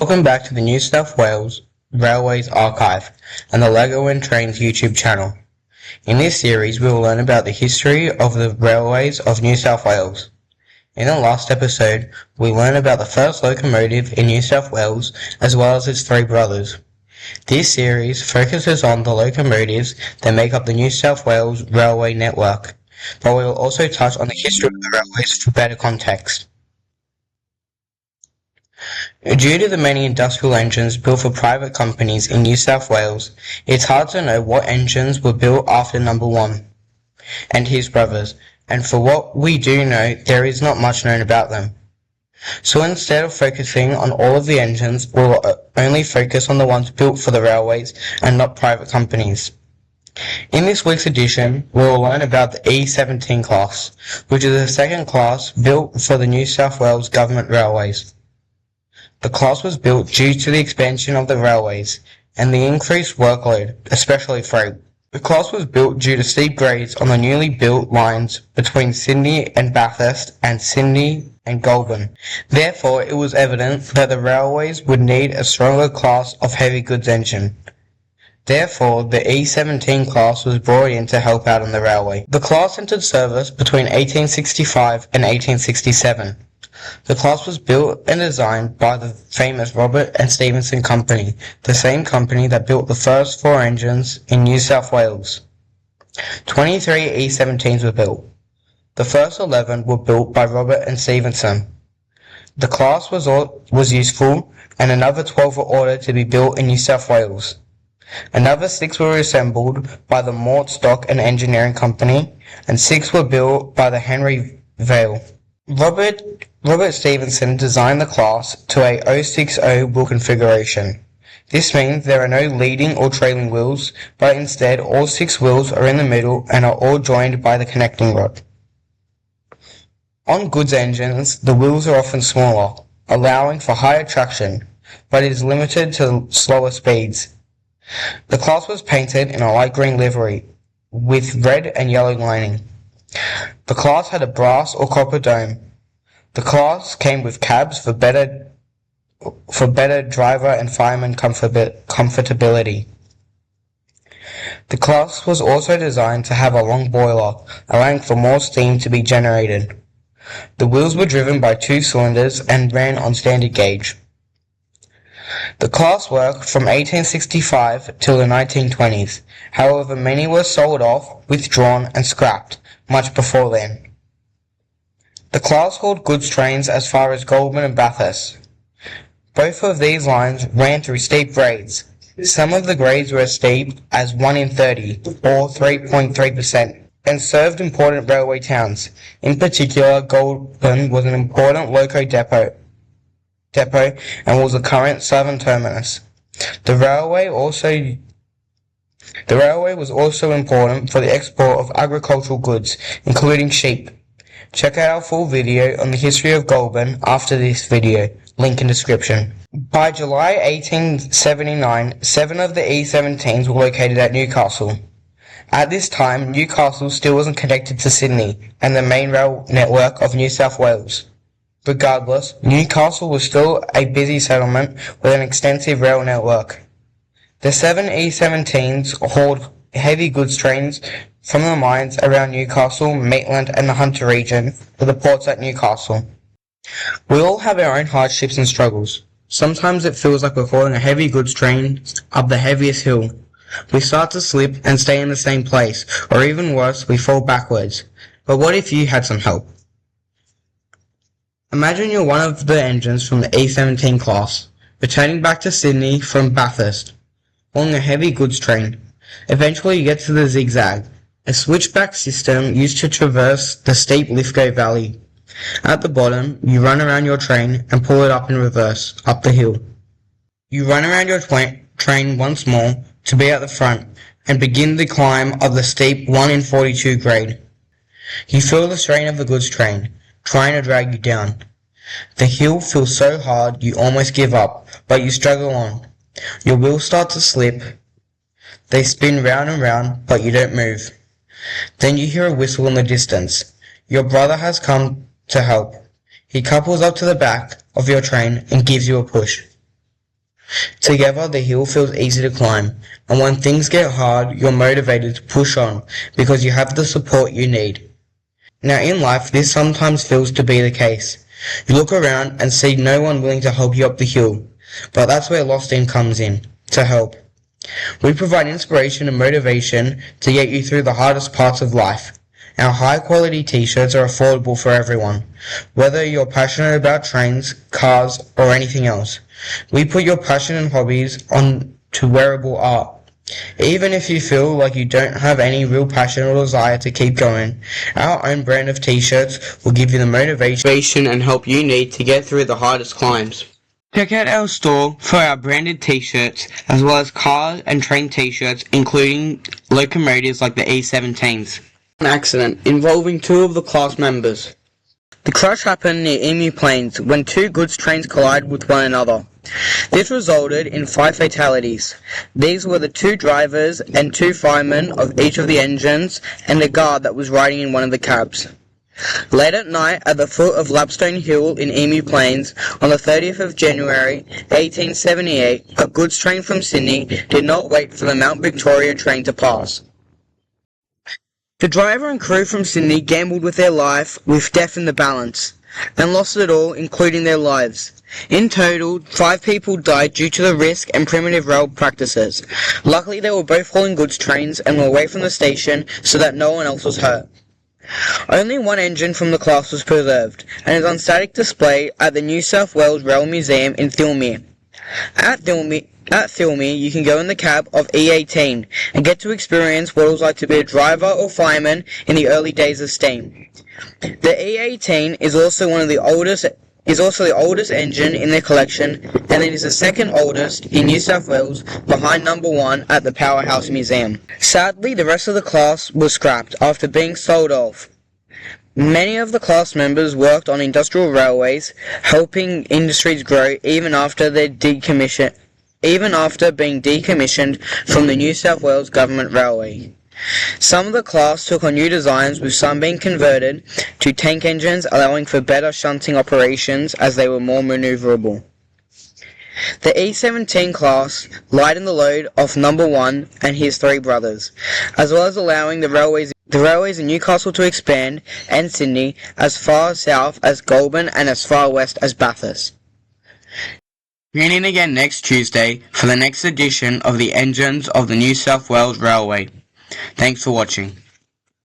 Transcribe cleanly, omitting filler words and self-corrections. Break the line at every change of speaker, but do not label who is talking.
Welcome back to the New South Wales Railways Archive and the Lego&Trainz YouTube channel. In this series, we will learn about the history of the railways of New South Wales. In the last episode, we learned about the first locomotive in New South Wales as well as its three brothers. This series focuses on the locomotives that make up the New South Wales railway network, but we will also touch on the history of the railways for better context. Due to the many industrial engines built for private companies in New South Wales, it's hard to know what engines were built after number 1 and his brothers, and for what we do know, there is not much known about them. So instead of focusing on all of the engines, we'll only focus on the ones built for the railways and not private companies. In this week's edition, we will learn about the E17 class, which is the second class built for the New South Wales Government Railways. The class was built due to the expansion of the railways and the increased workload, especially freight. The class was built due to steep grades on the newly built lines between Sydney and Bathurst and Sydney and Goulburn. Therefore, it was evident that the railways would need a stronger class of heavy goods engine. Therefore, the E17 class was brought in to help out on the railway. The class entered service between 1865 and 1867. The class was built and designed by the famous Robert and Stephenson Company, the same company that built the first 4 engines in New South Wales. 23 E17s were built. The first 11 were built by Robert and Stephenson. The class was useful, and another 12 were ordered to be built in New South Wales. Another 6 were assembled by the Mort Stock and Engineering Company, and 6 were built by the Henry Vale. Robert Stephenson designed the class to a 060 wheel configuration. This means there are no leading or trailing wheels, but instead all 6 wheels are in the middle and are all joined by the connecting rod. On goods engines, the wheels are often smaller, allowing for higher traction, but it is limited to slower speeds. The class was painted in a light green livery, with red and yellow lining. The class had a brass or copper dome. The class came with cabs for better driver and fireman comfortability. The class was also designed to have a long boiler, allowing for more steam to be generated. The wheels were driven by 2 cylinders and ran on standard gauge. The class worked from 1865 till the 1920s. However, many were sold off, withdrawn and scrapped much before then. The class hauled goods trains as far as Goulburn and Bathurst. Both of these lines ran through steep grades. Some of the grades were as steep as 1 in 30, or 3.3%, and served important railway towns. In particular, Goulburn was an important loco depot and was the current southern terminus. The railway was also important for the export of agricultural goods, including sheep. Check out our full video on the history of Goulburn after this video, link in description. By July 1879, 7 of the E17s were located at Newcastle. At this time, Newcastle still wasn't connected to Sydney and the main rail network of New South Wales. Regardless, Newcastle was still a busy settlement with an extensive rail network. The 7 E17s hauled heavy goods trains from the mines around Newcastle, Maitland and the Hunter region to the ports at Newcastle. We all have our own hardships and struggles. Sometimes it feels like we're hauling a heavy goods train up the heaviest hill. We start to slip and stay in the same place, or even worse, we fall backwards. But what if you had some help? Imagine you're one of the engines from the E17 class, returning back to Sydney from Bathurst, hauling a heavy goods train. Eventually you get to the zigzag, a switchback system used to traverse the steep Lithgow Valley. At the bottom, you run around your train and pull it up in reverse, up the hill. You run around your train once more to be at the front and begin the climb of the steep 1 in 42 grade. You feel the strain of the goods train, trying to drag you down. The hill feels so hard you almost give up, but you struggle on. Your wheels start to slip. They spin round and round, but you don't move. Then you hear a whistle in the distance. Your brother has come to help. He couples up to the back of your train and gives you a push. Together, the hill feels easy to climb, and when things get hard, you're motivated to push on because you have the support you need. Now in life, this sometimes feels to be the case. You look around and see no one willing to help you up the hill, but that's where Lost In comes in, to help. We provide inspiration and motivation to get you through the hardest parts of life. Our high-quality t-shirts are affordable for everyone, whether you're passionate about trains, cars, or anything else. We put your passion and hobbies onto wearable art. Even if you feel like you don't have any real passion or desire to keep going, our own brand of t-shirts will give you the motivation and help you need to get through the hardest climbs. Check out our store for our branded t-shirts, as well as car and train t-shirts, including locomotives like the E17s. An accident involving two of the class members. The crash happened near Emu Plains when two goods trains collided with one another. This resulted in 5 fatalities. These were the 2 drivers and 2 firemen of each of the engines and a guard that was riding in one of the cabs. Late at night at the foot of Lapstone Hill in Emu Plains on the 30th of January 1878, a goods train from Sydney did not wait for the Mount Victoria train to pass. The driver and crew from Sydney gambled with their life with death in the balance, and lost it all, including their lives. In total, 5 people died due to the risk and primitive rail practices. Luckily, they were both hauling goods trains and were away from the station so that no one else was hurt. Only one engine from the class was preserved, and is on static display at the New South Wales Rail Museum in Thilmere. At Thilmere, you can go in the cab of E18 and get to experience what it was like to be a driver or fireman in the early days of steam. The E18 is also the oldest engine in their collection, and it is the second oldest in New South Wales, behind number 1 at the Powerhouse Museum. Sadly, the rest of the class was scrapped after being sold off. Many of the class members worked on industrial railways, helping industries grow even after being decommissioned from the New South Wales Government Railway. Some of the class took on new designs, with some being converted to tank engines, allowing for better shunting operations as they were more manoeuvrable. The E17 class lightened the load of number 1 and his 3 brothers, as well as allowing the railways in Newcastle to expand, and Sydney, as far south as Goulburn and as far west as Bathurst. Tune in again next Tuesday for the next edition of the Engines of the New South Wales Railway. Thanks for watching.